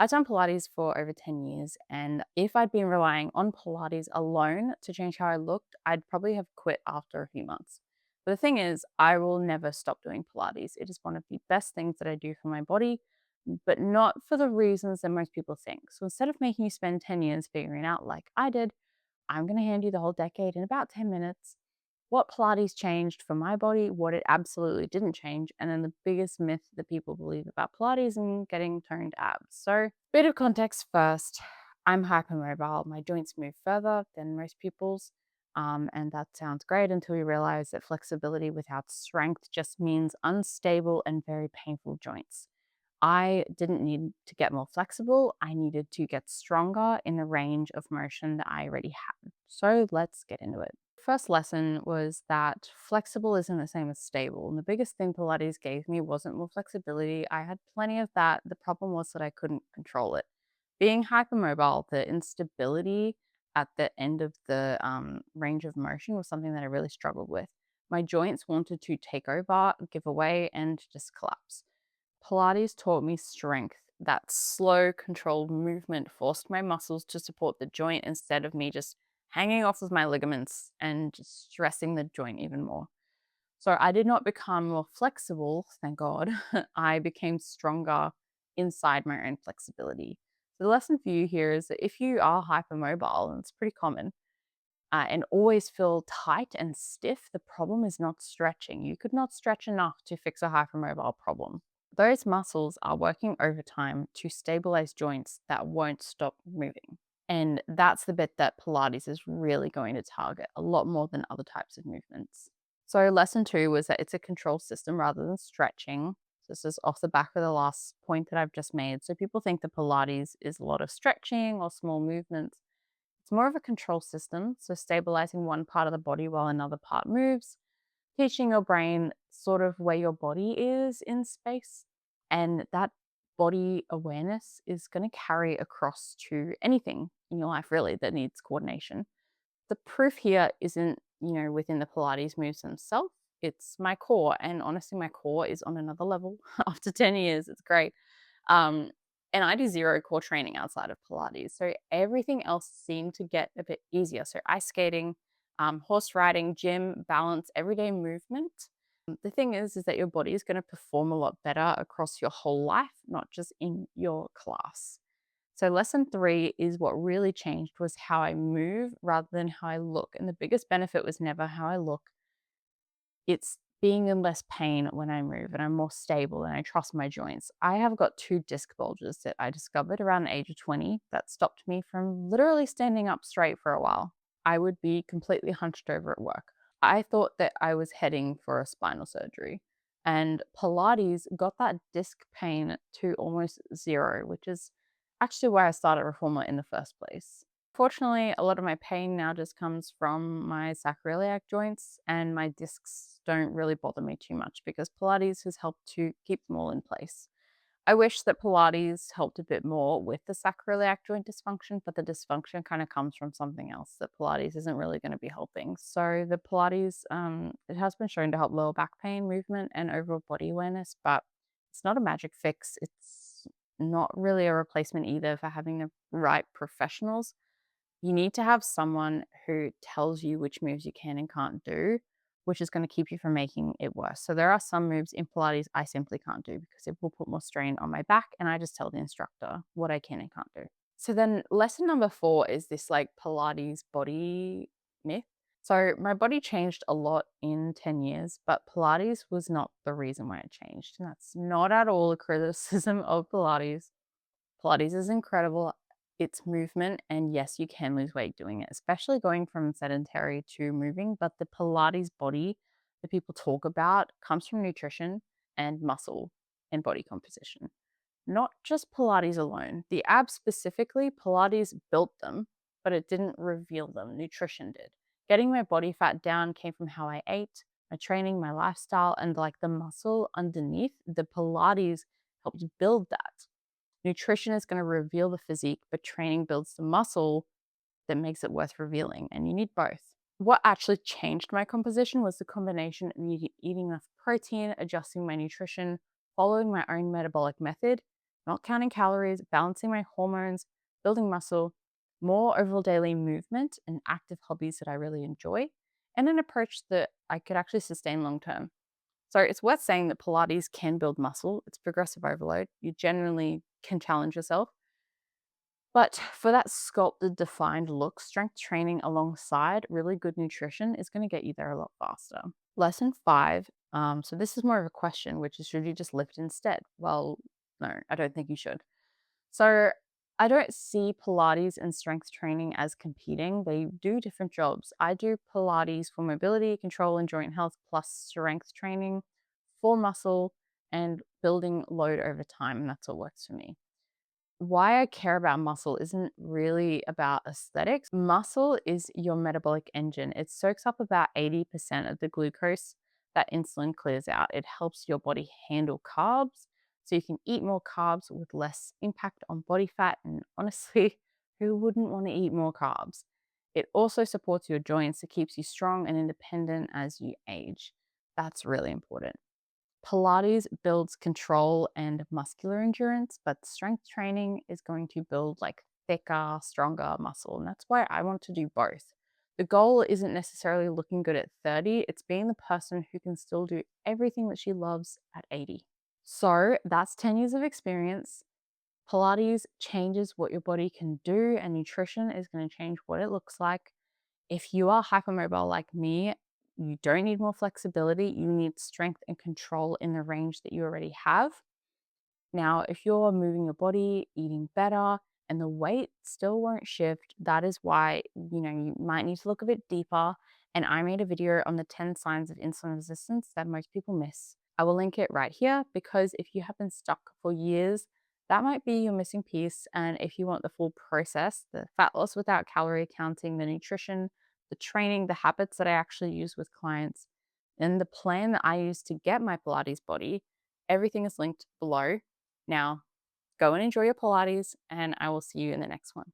I've done Pilates for over 10 years, and if I'd been relying on Pilates alone to change how I looked, I'd probably have quit after a few months. But the thing is, I will never stop doing Pilates. It is one of the best things that I do for my body, but not for the reasons that most people think. So instead of making you spend 10 years figuring out like I did, I'm going to hand you the whole decade in about 10 minutes. What Pilates changed for my body, what it absolutely didn't change, and then the biggest myth that people believe about Pilates and getting toned abs. So, bit of context first. I'm hypermobile. My joints move further than most people's. And that sounds great until you realize that flexibility without strength just means unstable and very painful joints. I didn't need to get more flexible. I needed to get stronger in the range of motion that I already had. So let's get into it. First lesson was that flexible isn't the same as stable. And the biggest thing Pilates gave me wasn't more flexibility. I had plenty of that. The problem was that I couldn't control it. Being hypermobile, the instability at the end of the range of motion was something that I really struggled with. My joints wanted to take over, give away, and just collapse. Pilates taught me strength. That slow, controlled movement forced my muscles to support the joint instead of me just hanging off of my ligaments and just stressing the joint even more. So I did not become more flexible, thank God. I became stronger inside my own flexibility. So the lesson for you here is that if you are hypermobile, and it's pretty common, and always feel tight and stiff, the problem is not stretching. You could not stretch enough to fix a hypermobile problem. Those muscles are working overtime to stabilize joints that won't stop moving. And that's the bit that Pilates is really going to target a lot more than other types of movements. So, lesson two was that it's a control system rather than stretching. This is off the back of the last point that I've just made. So, people think that Pilates is a lot of stretching or small movements. It's more of a control system, so stabilizing one part of the body while another part moves, teaching your brain sort of where your body is in space. And that body awareness is going to carry across to anything in your life, really, that needs coordination. The proof here isn't, within the Pilates moves themselves. It's my core. And honestly, my core is on another level after 10 years. It's great. Um, and I do zero core training outside of Pilates. So everything else seemed to get a bit easier. So ice skating, horse riding, gym, balance, everyday movement. The thing is that your body is going to perform a lot better across your whole life, not just in your class. So lesson three is what really changed was how I move rather than how I look. And the biggest benefit was never how I look. It's being in less pain when I move and I'm more stable and I trust my joints. I have got two disc bulges that I discovered around the age of 20 that stopped me from literally standing up straight for a while. I would be completely hunched over at work. I thought that I was heading for a spinal surgery. And Pilates got that disc pain to almost zero, which is actually why I started Reformer in the first place. Fortunately, a lot of my pain now just comes from my sacroiliac joints, and my discs don't really bother me too much because Pilates has helped to keep them all in place. I wish that Pilates helped a bit more with the sacroiliac joint dysfunction, but the dysfunction kind of comes from something else that Pilates isn't really going to be helping. So the Pilates, it has been shown to help lower back pain, movement, and overall body awareness, but it's not a magic fix. It's not really a replacement either for having the right professionals. You need to have someone who tells you which moves you can and can't do, which is going to keep you from making it worse. So there are some moves in Pilates I simply can't do because it will put more strain on my back, and I just tell the instructor what I can and can't do. So then lesson number four is this like Pilates body myth. So my body changed a lot in 10 years, but Pilates was not the reason why it changed. And that's not at all a criticism of Pilates. Pilates is incredible. It's movement, and yes, you can lose weight doing it, especially going from sedentary to moving. But the Pilates body that people talk about comes from nutrition and muscle and body composition, not just Pilates alone. The abs specifically, Pilates built them, but it didn't reveal them. Nutrition did. Getting my body fat down came from how I ate, my training, my lifestyle, and like the muscle underneath. The Pilates helped build that. Nutrition is going to reveal the physique, but training builds the muscle that makes it worth revealing, and you need both. What actually changed my composition was the combination of eating enough protein, adjusting my nutrition, following my own metabolic method. not counting calories, balancing my hormones, building muscle, more overall daily movement and active hobbies that I really enjoy, and an approach that I could actually sustain long term. So it's worth saying that Pilates can build muscle. It's progressive overload. You generally can challenge yourself. But for that sculpted, defined look, strength training alongside really good nutrition is going to get you there a lot faster. Lesson five. So this is more of a question, which is should you just lift instead? Well, no, I don't think you should. So I don't see Pilates and strength training as competing. They do different jobs. I do Pilates for mobility, control, and joint health, plus strength training for muscle and building load over time. And that's what works for me. Why I care about muscle isn't really about aesthetics. Muscle is your metabolic engine. It soaks up about 80% of the glucose that insulin clears out. It helps your body handle carbs so you can eat more carbs with less impact on body fat. And honestly, who wouldn't want to eat more carbs? It also supports your joints. It keeps you strong and independent as you age. That's really important. Pilates builds control and muscular endurance, but strength training is going to build like thicker, stronger muscle. And that's why I want to do both. The goal isn't necessarily looking good at 30, it's being the person who can still do everything that she loves at 80. So that's 10 years of experience. Pilates changes what your body can do, and nutrition is going to change what it looks like. If you are hypermobile like me, you don't need more flexibility. You need strength and control in the range that you already have. Now, if you're moving your body, eating better, and the weight still won't shift, that is why, you might need to look a bit deeper. And I made a video on the 10 signs of insulin resistance that most people miss. I will link it right here because if you have been stuck for years, that might be your missing piece. And if you want the full process, the fat loss without calorie counting, the nutrition, the training, the habits that I actually use with clients, and the plan that I use to get my Pilates body, everything is linked below. Now, go and enjoy your Pilates, and I will see you in the next one.